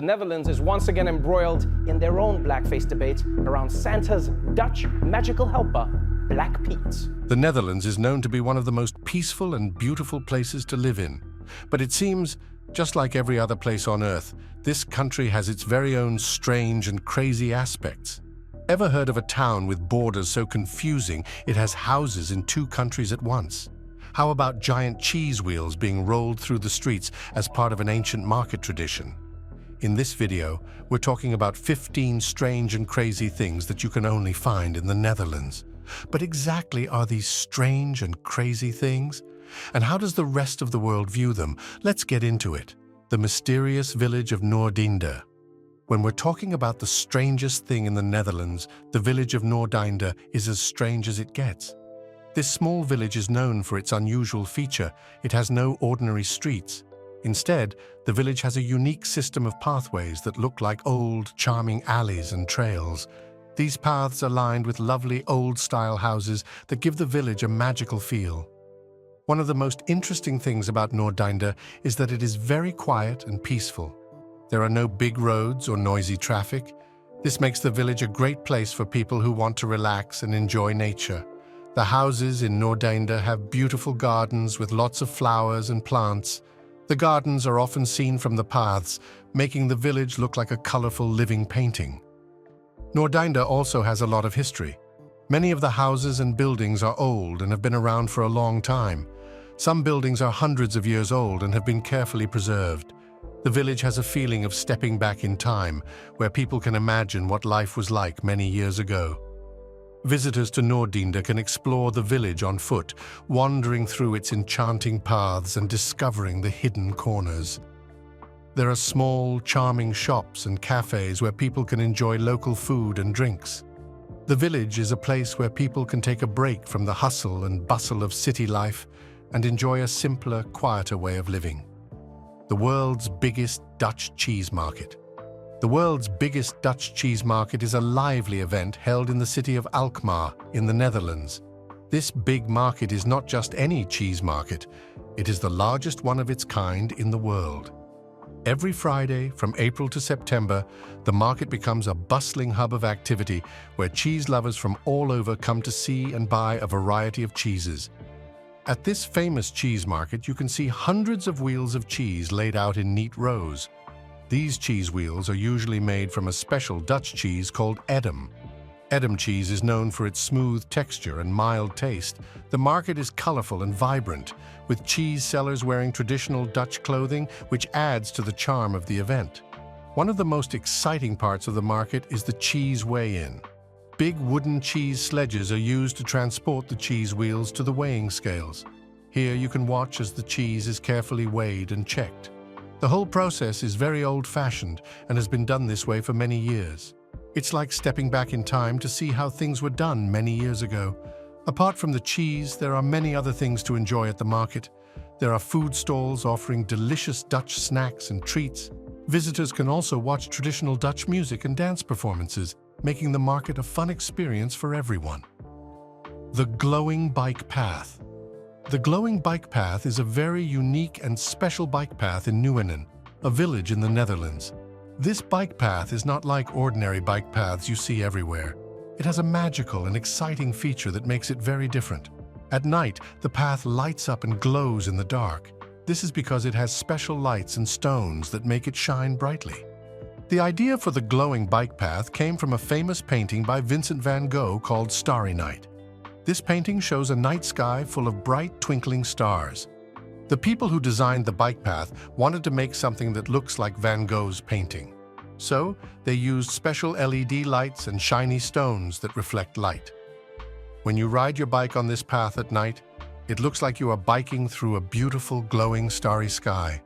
The Netherlands is once again embroiled in their own blackface debate around Santa's Dutch magical helper, Black Pete. The Netherlands is known to be one of the most peaceful and beautiful places to live in. But it seems, just like every other place on Earth, this country has its very own strange and crazy aspects. Ever heard of a town with borders so confusing it has houses in two countries at once? How about giant cheese wheels being rolled through the streets as part of an ancient market tradition? In this video, we're talking about 15 strange and crazy things that you can only find in the Netherlands. But exactly are these strange and crazy things? And how does the rest of the world view them? Let's get into it. The mysterious village of Noordeinde. When we're talking about the strangest thing in the Netherlands, the village of Noordeinde is as strange as it gets. This small village is known for its unusual feature. It has no ordinary streets. Instead, the village has a unique system of pathways that look like old, charming alleys and trails. These paths are lined with lovely old-style houses that give the village a magical feel. One of the most interesting things about Noordeinde is that it is very quiet and peaceful. There are no big roads or noisy traffic. This makes the village a great place for people who want to relax and enjoy nature. The houses in Noordeinde have beautiful gardens with lots of flowers and plants. The gardens are often seen from the paths, making the village look like a colorful living painting. Noordeinde also has a lot of history. Many of the houses and buildings are old and have been around for a long time. Some buildings are hundreds of years old and have been carefully preserved. The village has a feeling of stepping back in time, where people can imagine what life was like many years ago. Visitors to Noordeinde can explore the village on foot, wandering through its enchanting paths and discovering the hidden corners. There are small, charming shops and cafes where people can enjoy local food and drinks. The village is a place where people can take a break from the hustle and bustle of city life and enjoy a simpler, quieter way of living. The world's biggest Dutch cheese market. The world's biggest Dutch cheese market is a lively event held in the city of Alkmaar in the Netherlands. This big market is not just any cheese market, it is the largest one of its kind in the world. Every Friday, from April to September, the market becomes a bustling hub of activity where cheese lovers from all over come to see and buy a variety of cheeses. At this famous cheese market, you can see hundreds of wheels of cheese laid out in neat rows. These cheese wheels are usually made from a special Dutch cheese called Edam. Edam cheese is known for its smooth texture and mild taste. The market is colorful and vibrant, with cheese sellers wearing traditional Dutch clothing, which adds to the charm of the event. One of the most exciting parts of the market is the cheese weigh-in. Big wooden cheese sledges are used to transport the cheese wheels to the weighing scales. Here you can watch as the cheese is carefully weighed and checked. The whole process is very old-fashioned and has been done this way for many years. It's like stepping back in time to see how things were done many years ago. Apart from the cheese, there are many other things to enjoy at the market. There are food stalls offering delicious Dutch snacks and treats. Visitors can also watch traditional Dutch music and dance performances, making the market a fun experience for everyone. The glowing bike path. The glowing bike path is a very unique and special bike path in Nieuwenan, a village in the Netherlands. This bike path is not like ordinary bike paths you see everywhere. It has a magical and exciting feature that makes it very different. At night, the path lights up and glows in the dark. This is because it has special lights and stones that make it shine brightly. The idea for the glowing bike path came from a famous painting by Vincent van Gogh called Starry Night. This painting shows a night sky full of bright, twinkling stars. The people who designed the bike path wanted to make something that looks like Van Gogh's painting. So, they used special LED lights and shiny stones that reflect light. When you ride your bike on this path at night, it looks like you are biking through a beautiful, glowing, starry sky.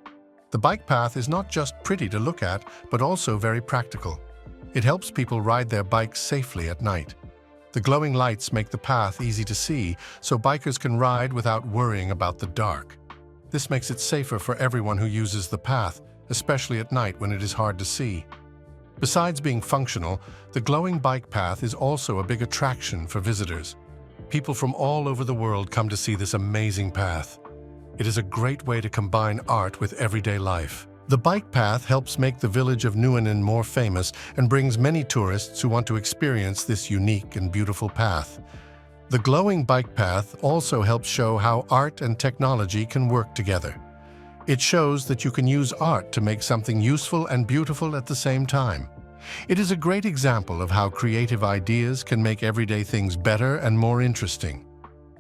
The bike path is not just pretty to look at, but also very practical. It helps people ride their bikes safely at night. The glowing lights make the path easy to see, so bikers can ride without worrying about the dark. This makes it safer for everyone who uses the path, especially at night when it is hard to see. Besides being functional, the glowing bike path is also a big attraction for visitors. People from all over the world come to see this amazing path. It is a great way to combine art with everyday life. The bike path helps make the village of Nieuwenin more famous and brings many tourists who want to experience this unique and beautiful path. The glowing bike path also helps show how art and technology can work together. It shows that you can use art to make something useful and beautiful at the same time. It is a great example of how creative ideas can make everyday things better and more interesting.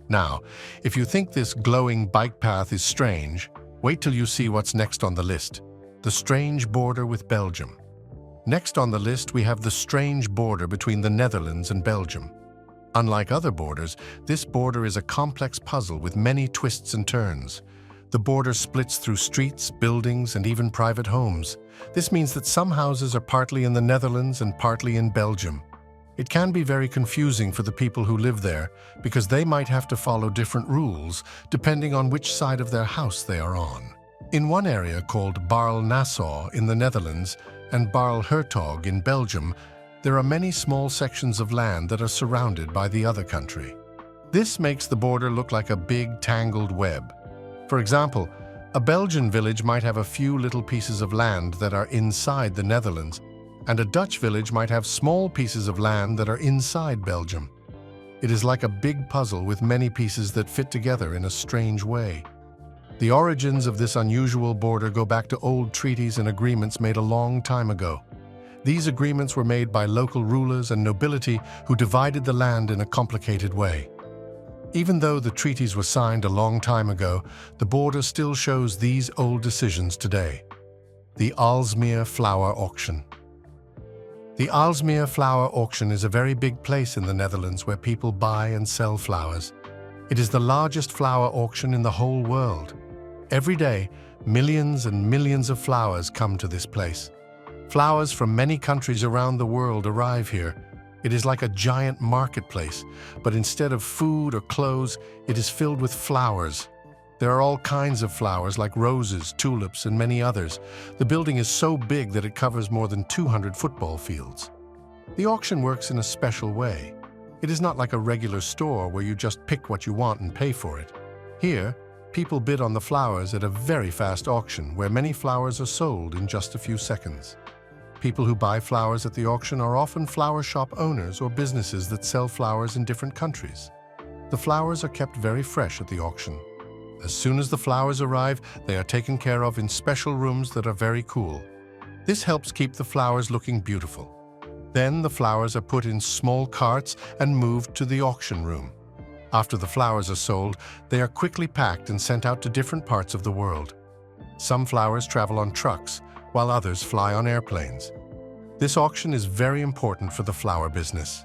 Now, if you think this glowing bike path is strange, wait till you see what's next on the list. The strange border with Belgium. Next on the list, we have the strange border between the Netherlands and Belgium. Unlike other borders, this border is a complex puzzle with many twists and turns. The border splits through streets, buildings, and even private homes. This means that some houses are partly in the Netherlands and partly in Belgium. It can be very confusing for the people who live there because they might have to follow different rules depending on which side of their house they are on. In one area called Baarle-Nassau in the Netherlands and Baarle-Hertog in Belgium, there are many small sections of land that are surrounded by the other country. This makes the border look like a big tangled web. For example, a Belgian village might have a few little pieces of land that are inside the Netherlands, and a Dutch village might have small pieces of land that are inside Belgium. It is like a big puzzle with many pieces that fit together in a strange way. The origins of this unusual border go back to old treaties and agreements made a long time ago. These agreements were made by local rulers and nobility who divided the land in a complicated way. Even though the treaties were signed a long time ago, the border still shows these old decisions today. The Aalsmeer Flower Auction. The Aalsmeer Flower Auction is a very big place in the Netherlands where people buy and sell flowers. It is the largest flower auction in the whole world. Every day, millions and millions of flowers come to this place. Flowers from many countries around the world arrive here. It is like a giant marketplace, but instead of food or clothes, it is filled with flowers. There are all kinds of flowers like roses, tulips, and many others. The building is so big that it covers more than 200 football fields. The auction works in a special way. It is not like a regular store where you just pick what you want and pay for it. Here, people bid on the flowers at a very fast auction where many flowers are sold in just a few seconds. People who buy flowers at the auction are often flower shop owners or businesses that sell flowers in different countries. The flowers are kept very fresh at the auction. As soon as the flowers arrive, they are taken care of in special rooms that are very cool. This helps keep the flowers looking beautiful. Then the flowers are put in small carts and moved to the auction room. After the flowers are sold, they are quickly packed and sent out to different parts of the world. Some flowers travel on trucks, while others fly on airplanes. This auction is very important for the flower business.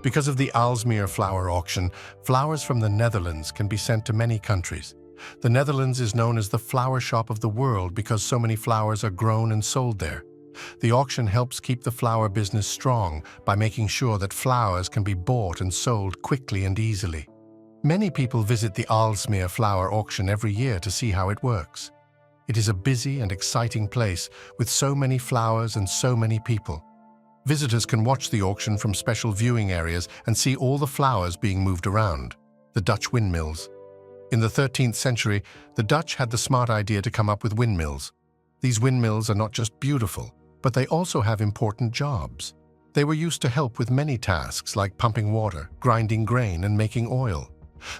Because of the Aalsmeer Flower Auction, flowers from the Netherlands can be sent to many countries. The Netherlands is known as the flower shop of the world because so many flowers are grown and sold there. The auction helps keep the flower business strong by making sure that flowers can be bought and sold quickly and easily. Many people visit the Aalsmeer Flower Auction every year to see how it works. It is a busy and exciting place with so many flowers and so many people. Visitors can watch the auction from special viewing areas and see all the flowers being moved around. The Dutch windmills. In the 13th century, the Dutch had the smart idea to come up with windmills. These windmills are not just beautiful, but they also have important jobs. They were used to help with many tasks like pumping water, grinding grain, and making oil.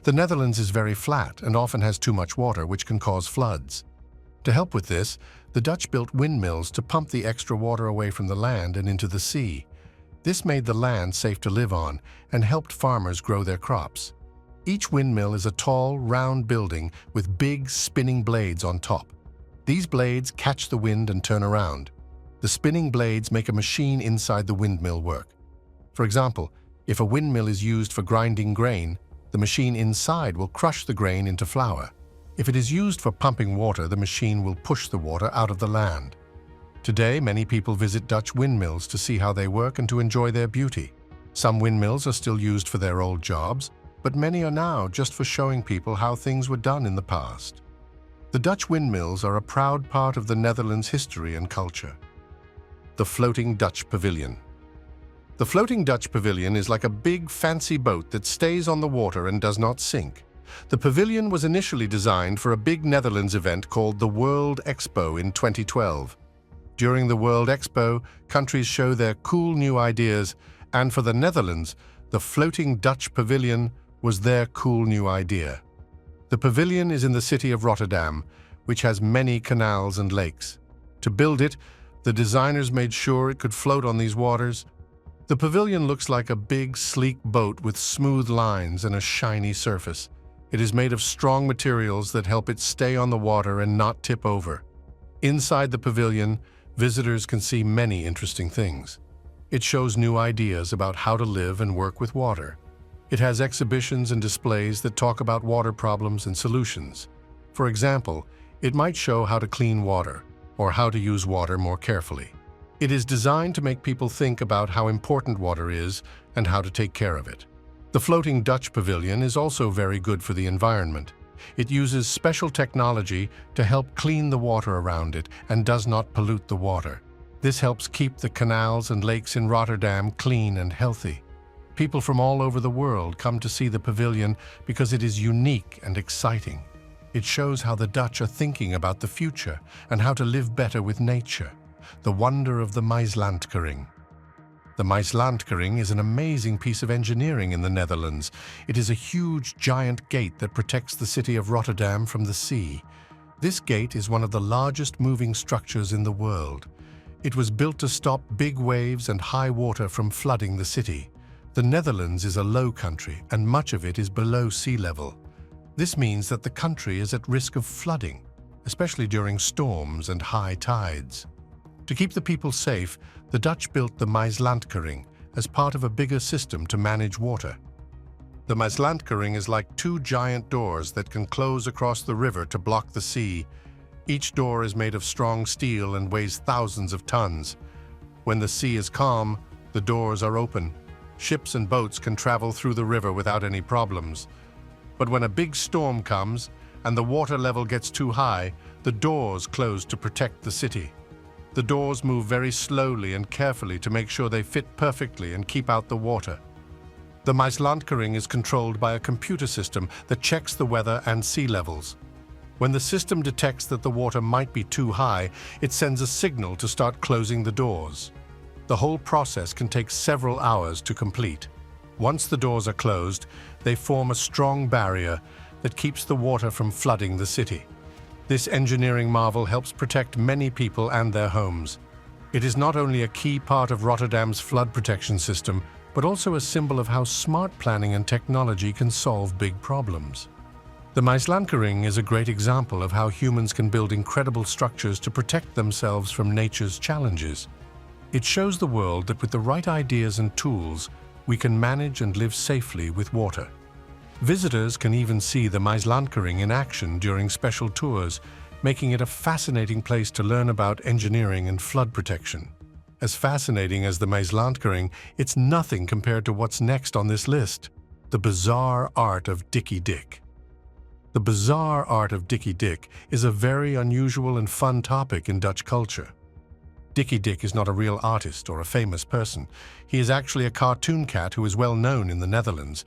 The Netherlands is very flat and often has too much water, which can cause floods. To help with this, the Dutch built windmills to pump the extra water away from the land and into the sea. This made the land safe to live on and helped farmers grow their crops. Each windmill is a tall, round building with big, spinning blades on top. These blades catch the wind and turn around. The spinning blades make a machine inside the windmill work. For example, if a windmill is used for grinding grain, the machine inside will crush the grain into flour. If it is used for pumping water, the machine will push the water out of the land. Today, many people visit Dutch windmills to see how they work and to enjoy their beauty. Some windmills are still used for their old jobs, but many are now just for showing people how things were done in the past. The Dutch windmills are a proud part of the Netherlands' history and culture. The floating Dutch Pavilion. The floating Dutch Pavilion is like a big, fancy boat that stays on the water and does not sink. The pavilion was initially designed for a big Netherlands event called the World Expo in 2012. During the World Expo, countries show their cool new ideas, and for the Netherlands, the floating Dutch Pavilion was their cool new idea. The pavilion is in the city of Rotterdam, which has many canals and lakes. To build it, the designers made sure it could float on these waters. The pavilion looks like a big, sleek boat with smooth lines and a shiny surface. It is made of strong materials that help it stay on the water and not tip over. Inside the pavilion, visitors can see many interesting things. It shows new ideas about how to live and work with water. It has exhibitions and displays that talk about water problems and solutions. For example, it might show how to clean water or how to use water more carefully. It is designed to make people think about how important water is and how to take care of it. The floating Dutch pavilion is also very good for the environment. It uses special technology to help clean the water around it and does not pollute the water. This helps keep the canals and lakes in Rotterdam clean and healthy. People from all over the world come to see the pavilion because it is unique and exciting. It shows how the Dutch are thinking about the future and how to live better with nature. The wonder of the Maeslantkering. The Maeslantkering is an amazing piece of engineering in the Netherlands. It is a huge, giant gate that protects the city of Rotterdam from the sea. This gate is one of the largest moving structures in the world. It was built to stop big waves and high water from flooding the city. The Netherlands is a low country, and much of it is below sea level. This means that the country is at risk of flooding, especially during storms and high tides. To keep the people safe, the Dutch built the Maeslantkering as part of a bigger system to manage water. The Maeslantkering is like two giant doors that can close across the river to block the sea. Each door is made of strong steel and weighs thousands of tons. When the sea is calm, the doors are open. Ships and boats can travel through the river without any problems. But when a big storm comes and the water level gets too high, the doors close to protect the city. The doors move very slowly and carefully to make sure they fit perfectly and keep out the water. The Maeslantkering is controlled by a computer system that checks the weather and sea levels. When the system detects that the water might be too high, it sends a signal to start closing the doors. The whole process can take several hours to complete. Once the doors are closed, they form a strong barrier that keeps the water from flooding the city. This engineering marvel helps protect many people and their homes. It is not only a key part of Rotterdam's flood protection system, but also a symbol of how smart planning and technology can solve big problems. The Maeslantkering is a great example of how humans can build incredible structures to protect themselves from nature's challenges. It shows the world that with the right ideas and tools, we can manage and live safely with water. Visitors can even see the Maeslantkering in action during special tours, making it a fascinating place to learn about engineering and flood protection. As fascinating as the Maeslantkering, it's nothing compared to what's next on this list: the bizarre art of Dikkie Dik. The bizarre art of Dikkie Dik is a very unusual and fun topic in Dutch culture. Dikkie Dik is not a real artist or a famous person. He is actually a cartoon cat who is well known in the Netherlands.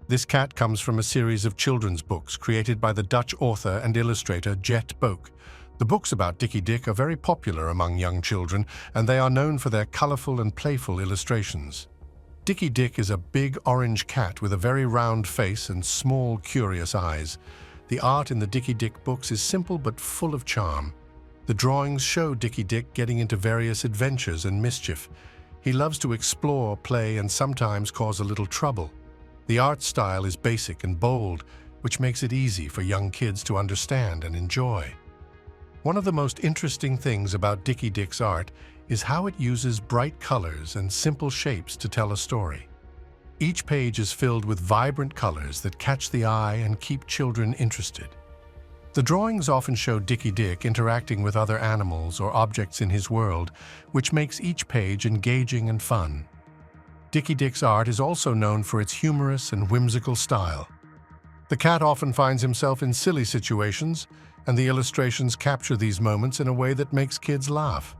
This cat comes from a series of children's books created by the Dutch author and illustrator Giethoorn. The books about Dikkie Dik are very popular among young children, and they are known for their colorful and playful illustrations. Dikkie Dik is a big orange cat with a very round face and small, curious eyes. The art in the Dikkie Dik books is simple but full of charm. The drawings show Dikkie Dik getting into various adventures and mischief. He loves to explore, play, and sometimes cause a little trouble. The art style is basic and bold, which makes it easy for young kids to understand and enjoy. One of the most interesting things about Dikkie Dik's art is how it uses bright colors and simple shapes to tell a story. Each page is filled with vibrant colors that catch the eye and keep children interested. The drawings often show Dikkie Dik interacting with other animals or objects in his world, which makes each page engaging and fun. Dikkie Dik's art is also known for its humorous and whimsical style. The cat often finds himself in silly situations, and the illustrations capture these moments in a way that makes kids laugh.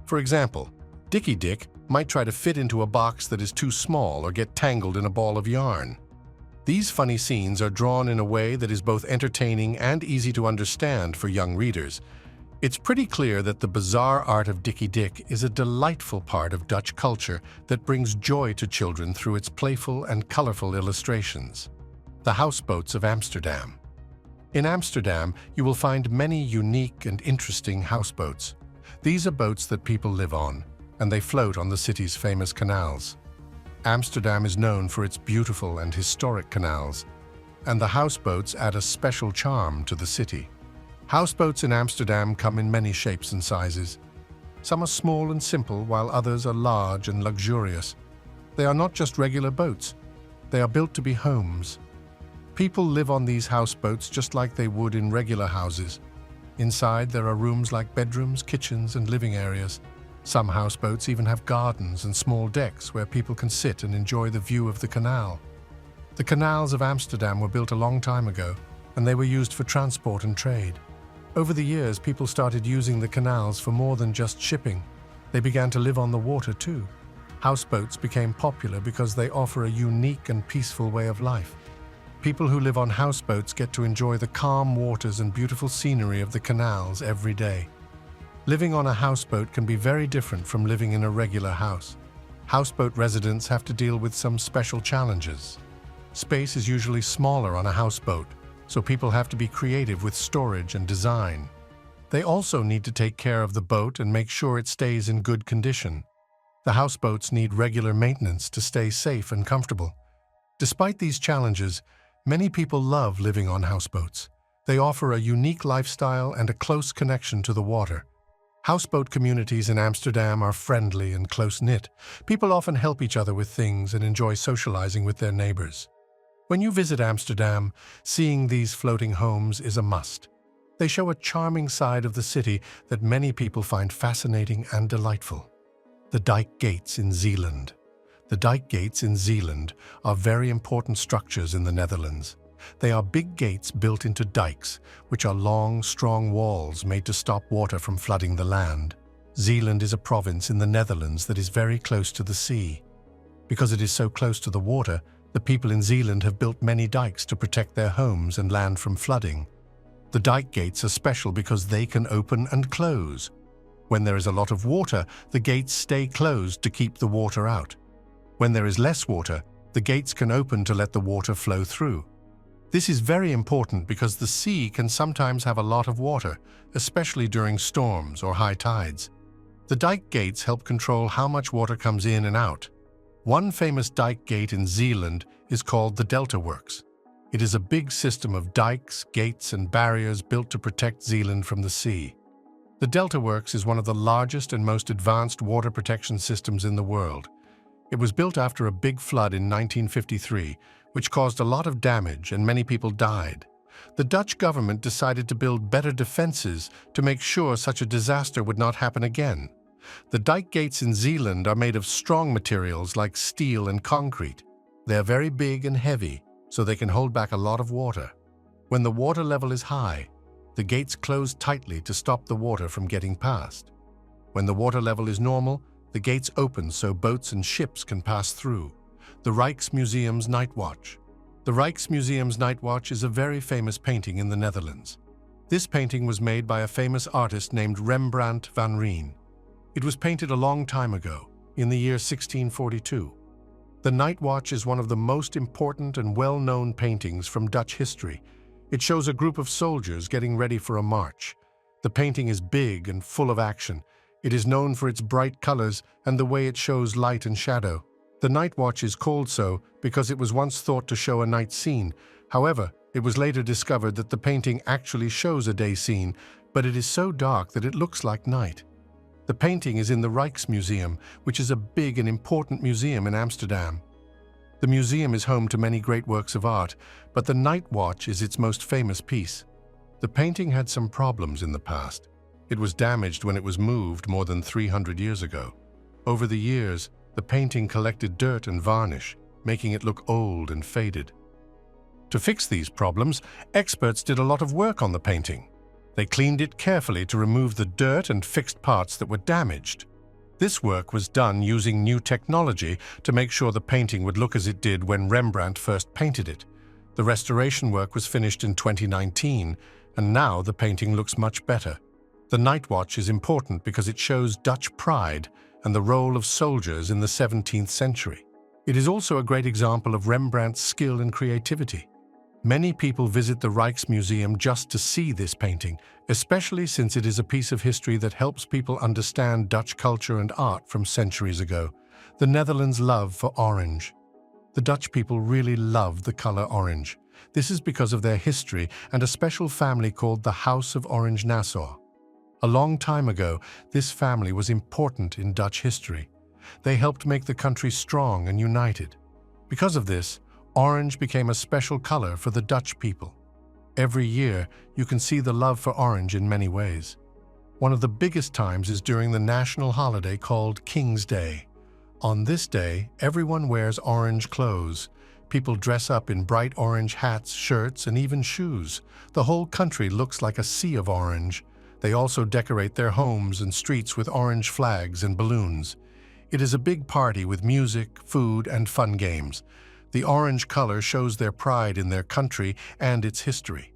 For example, Dikkie Dik might try to fit into a box that is too small or get tangled in a ball of yarn. These funny scenes are drawn in a way that is both entertaining and easy to understand for young readers. It's pretty clear that the bizarre art of Dikkie Dik is a delightful part of Dutch culture that brings joy to children through its playful and colorful illustrations. The houseboats of Amsterdam. In Amsterdam, you will find many unique and interesting houseboats. These are boats that people live on, and they float on the city's famous canals. Amsterdam is known for its beautiful and historic canals, and the houseboats add a special charm to the city. Houseboats in Amsterdam come in many shapes and sizes. Some are small and simple, while others are large and luxurious. They are not just regular boats. They are built to be homes. People live on these houseboats just like they would in regular houses. Inside, there are rooms like bedrooms, kitchens, and living areas. Some houseboats even have gardens and small decks where people can sit and enjoy the view of the canal. The canals of Amsterdam were built a long time ago, and they were used for transport and trade. Over the years, people started using the canals for more than just shipping. They began to live on the water too. Houseboats became popular because they offer a unique and peaceful way of life. People who live on houseboats get to enjoy the calm waters and beautiful scenery of the canals every day. Living on a houseboat can be very different from living in a regular house. Houseboat residents have to deal with some special challenges. Space is usually smaller on a houseboat, so people have to be creative with storage and design. They also need to take care of the boat and make sure it stays in good condition. The houseboats need regular maintenance to stay safe and comfortable. Despite these challenges, many people love living on houseboats. They offer a unique lifestyle and a close connection to the water. Houseboat communities in Amsterdam are friendly and close-knit. People often help each other with things and enjoy socializing with their neighbors. When you visit Amsterdam, seeing these floating homes is a must. They show a charming side of the city that many people find fascinating and delightful. The dyke gates in Zeeland. The dyke gates in Zeeland are very important structures in the Netherlands. They are big gates built into dikes, which are long, strong walls made to stop water from flooding the land. Zeeland is a province in the Netherlands that is very close to the sea. Because it is so close to the water, the people in Zeeland have built many dikes to protect their homes and land from flooding. The dyke gates are special because they can open and close. When there is a lot of water, the gates stay closed to keep the water out. When there is less water, the gates can open to let the water flow through. This is very important because the sea can sometimes have a lot of water, especially during storms or high tides. The dyke gates help control how much water comes in and out. One famous dyke gate in Zeeland is called the Delta Works. It is a big system of dikes, gates, and barriers built to protect Zeeland from the sea. The Delta Works is one of the largest and most advanced water protection systems in the world. It was built after a big flood in 1953, which caused a lot of damage and many people died. The Dutch government decided to build better defenses to make sure such a disaster would not happen again. The dyke gates in Zeeland are made of strong materials like steel and concrete. They are very big and heavy, so they can hold back a lot of water. When the water level is high, the gates close tightly to stop the water from getting past. When the water level is normal, the gates open so boats and ships can pass through. The Rijksmuseum's Night Watch. The Rijksmuseum's Night Watch is a very famous painting in the Netherlands. This painting was made by a famous artist named Rembrandt van Rijn. It was painted a long time ago, in the year 1642. The Night Watch is one of the most important and well-known paintings from Dutch history. It shows a group of soldiers getting ready for a march. The painting is big and full of action. It is known for its bright colors and the way it shows light and shadow. The Night Watch is called so because it was once thought to show a night scene. However, it was later discovered that the painting actually shows a day scene, but it is so dark that it looks like night. The painting is in the Rijksmuseum, which is a big and important museum in Amsterdam. The museum is home to many great works of art, but the Night Watch is its most famous piece. The painting had some problems in the past. It was damaged when it was moved more than 300 years ago. Over the years, the painting collected dirt and varnish, making it look old and faded. To fix these problems, experts did a lot of work on the painting. They cleaned it carefully to remove the dirt and fixed parts that were damaged. This work was done using new technology to make sure the painting would look as it did when Rembrandt first painted it. The restoration work was finished in 2019, and now the painting looks much better. The night watch is important because it shows Dutch pride and the role of soldiers in the 17th century. It is also a great example of Rembrandt's skill and creativity. Many people visit the Rijksmuseum just to see this painting, especially since it is a piece of history that helps people understand Dutch culture and art from centuries ago. The Netherlands' love for orange. The Dutch people really love the color orange. This is because of their history and a special family called the House of Orange-Nassau. A long time ago, this family was important in Dutch history. They helped make the country strong and united. Because of this, orange became a special color for the Dutch people. Every year, you can see the love for orange in many ways. One of the biggest times is during the national holiday called King's Day. On this day, everyone wears orange clothes. People dress up in bright orange hats, shirts, and even shoes. The whole country looks like a sea of orange. They also decorate their homes and streets with orange flags and balloons. It is a big party with music, food, and fun games. The orange color shows their pride in their country and its history.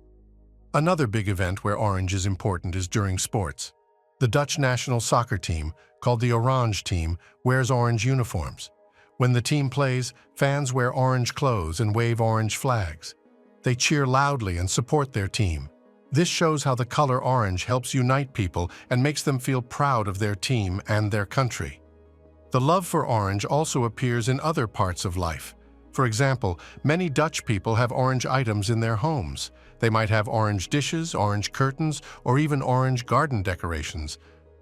Another big event where orange is important is during sports. The Dutch national soccer team, called the Orange Team, wears orange uniforms. When the team plays, fans wear orange clothes and wave orange flags. They cheer loudly and support their team. This shows how the color orange helps unite people and makes them feel proud of their team and their country. The love for orange also appears in other parts of life. For example, many Dutch people have orange items in their homes. They might have orange dishes, orange curtains, or even orange garden decorations.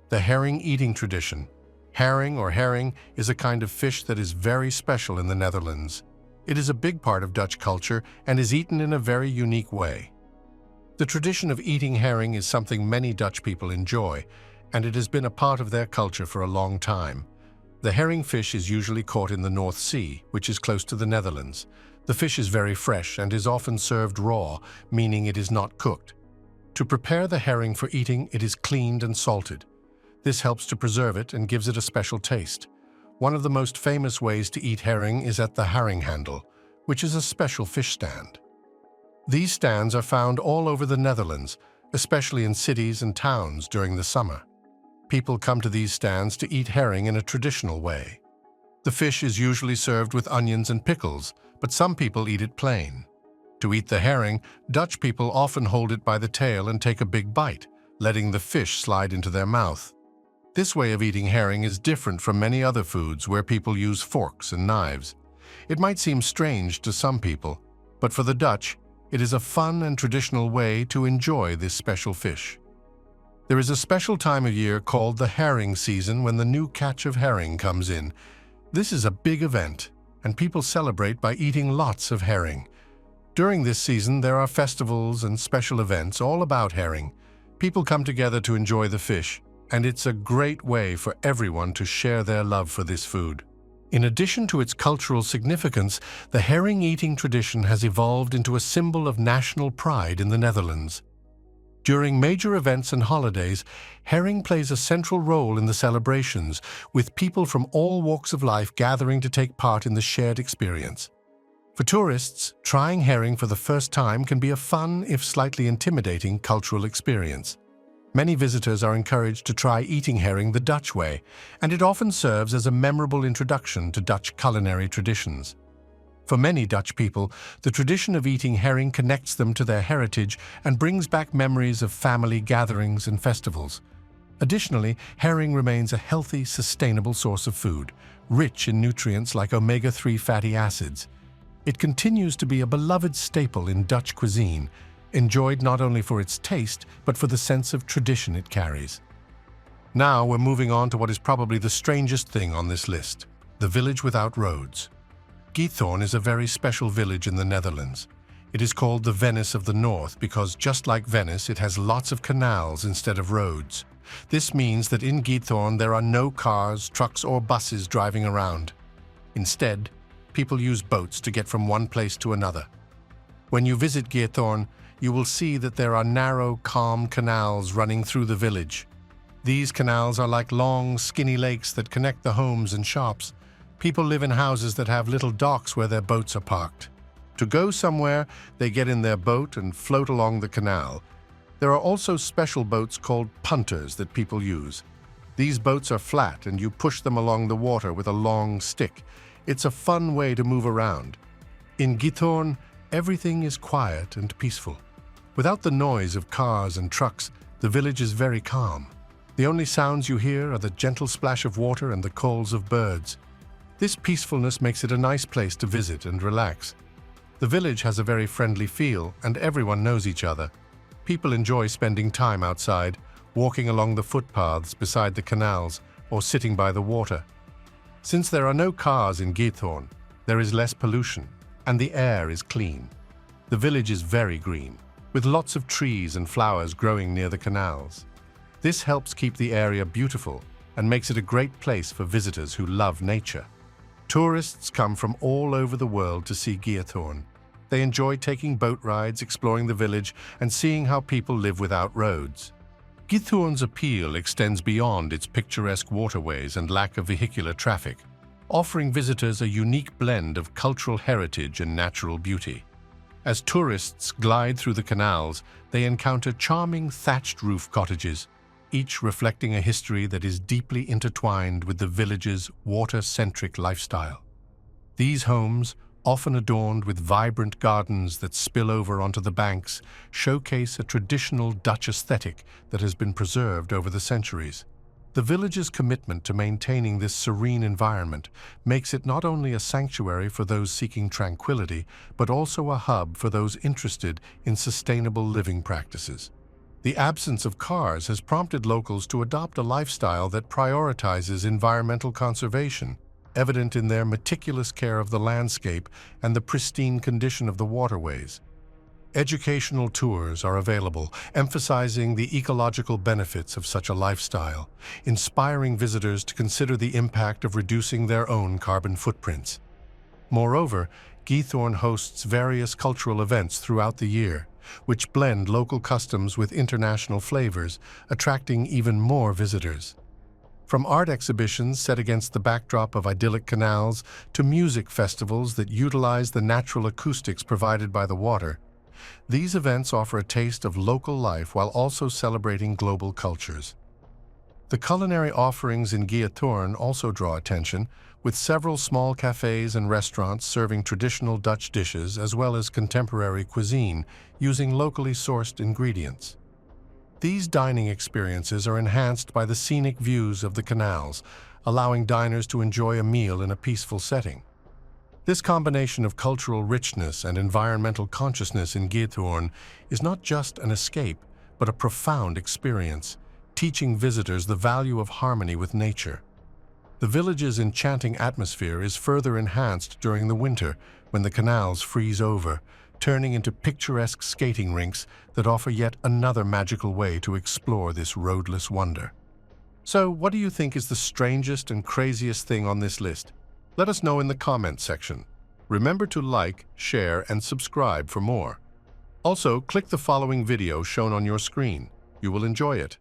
The herring eating tradition. Herring or herring is a kind of fish that is very special in the Netherlands. It is a big part of Dutch culture and is eaten in a very unique way. The tradition of eating herring is something many Dutch people enjoy, and it has been a part of their culture for a long time. The herring fish is usually caught in the North Sea, which is close to the Netherlands. The fish is very fresh and is often served raw, meaning it is not cooked. To prepare the herring for eating, it is cleaned and salted. This helps to preserve it and gives it a special taste. One of the most famous ways to eat herring is at the haringhandel, which is a special fish stand. These stands are found all over the Netherlands, especially in cities and towns during the summer. People come to these stands to eat herring in a traditional way. The fish is usually served with onions and pickles, but some people eat it plain. To eat the herring, Dutch people often hold it by the tail and take a big bite, letting the fish slide into their mouth. This way of eating herring is different from many other foods where people use forks and knives. It might seem strange to some people, but for the Dutch, it is a fun and traditional way to enjoy this special fish. There is a special time of year called the herring season when the new catch of herring comes in. This is a big event, and people celebrate by eating lots of herring. During this season, there are festivals and special events all about herring. People come together to enjoy the fish, and it's a great way for everyone to share their love for this food. In addition to its cultural significance, the herring-eating tradition has evolved into a symbol of national pride in the Netherlands. During major events and holidays, herring plays a central role in the celebrations, with people from all walks of life gathering to take part in the shared experience. For tourists, trying herring for the first time can be a fun, if slightly intimidating, cultural experience. Many visitors are encouraged to try eating herring the Dutch way, and it often serves as a memorable introduction to Dutch culinary traditions. For many Dutch people, the tradition of eating herring connects them to their heritage and brings back memories of family gatherings and festivals. Additionally, herring remains a healthy, sustainable source of food, rich in nutrients like omega-3 fatty acids. It continues to be a beloved staple in Dutch cuisine, enjoyed not only for its taste, but for the sense of tradition it carries. Now we're moving on to what is probably the strangest thing on this list, the village without roads. Giethoorn is a very special village in the Netherlands. It is called the Venice of the North because, just like Venice, it has lots of canals instead of roads. This means that in Giethoorn there are no cars, trucks, or buses driving around. Instead, people use boats to get from one place to another. When you visit Giethoorn, you will see that there are narrow, calm canals running through the village. These canals are like long, skinny lakes that connect the homes and shops. People live in houses that have little docks where their boats are parked. To go somewhere, they get in their boat and float along the canal. There are also special boats called punters that people use. These boats are flat and you push them along the water with a long stick. It's a fun way to move around. In Giethoorn, everything is quiet and peaceful. Without the noise of cars and trucks, the village is very calm. The only sounds you hear are the gentle splash of water and the calls of birds. This peacefulness makes it a nice place to visit and relax. The village has a very friendly feel and everyone knows each other. People enjoy spending time outside, walking along the footpaths beside the canals or sitting by the water. Since there are no cars in Giethoorn, there is less pollution and the air is clean. The village is very green, with lots of trees and flowers growing near the canals. This helps keep the area beautiful and makes it a great place for visitors who love nature. Tourists come from all over the world to see Giethoorn. They enjoy taking boat rides, exploring the village, and seeing how people live without roads. Giethoorn's appeal extends beyond its picturesque waterways and lack of vehicular traffic, offering visitors a unique blend of cultural heritage and natural beauty. As tourists glide through the canals, they encounter charming thatched roof cottages, each reflecting a history that is deeply intertwined with the village's water-centric lifestyle. These homes, often adorned with vibrant gardens that spill over onto the banks, showcase a traditional Dutch aesthetic that has been preserved over the centuries. The village's commitment to maintaining this serene environment makes it not only a sanctuary for those seeking tranquility, but also a hub for those interested in sustainable living practices. The absence of cars has prompted locals to adopt a lifestyle that prioritizes environmental conservation, evident in their meticulous care of the landscape and the pristine condition of the waterways. Educational tours are available, emphasizing the ecological benefits of such a lifestyle, inspiring visitors to consider the impact of reducing their own carbon footprints. Moreover, Giethoorn hosts various cultural events throughout the year, which blend local customs with international flavors, attracting even more visitors. From art exhibitions set against the backdrop of idyllic canals to music festivals that utilize the natural acoustics provided by the water, these events offer a taste of local life while also celebrating global cultures. The culinary offerings in Giethoorn also draw attention, with several small cafes and restaurants serving traditional Dutch dishes as well as contemporary cuisine using locally sourced ingredients. These dining experiences are enhanced by the scenic views of the canals, allowing diners to enjoy a meal in a peaceful setting. This combination of cultural richness and environmental consciousness in Giethoorn is not just an escape, but a profound experience, teaching visitors the value of harmony with nature. The village's enchanting atmosphere is further enhanced during the winter when the canals freeze over, turning into picturesque skating rinks that offer yet another magical way to explore this roadless wonder. So, what do you think is the strangest and craziest thing on this list? Let us know in the comments section. Remember to like, share, and subscribe for more. Also, click the following video shown on your screen. You will enjoy it.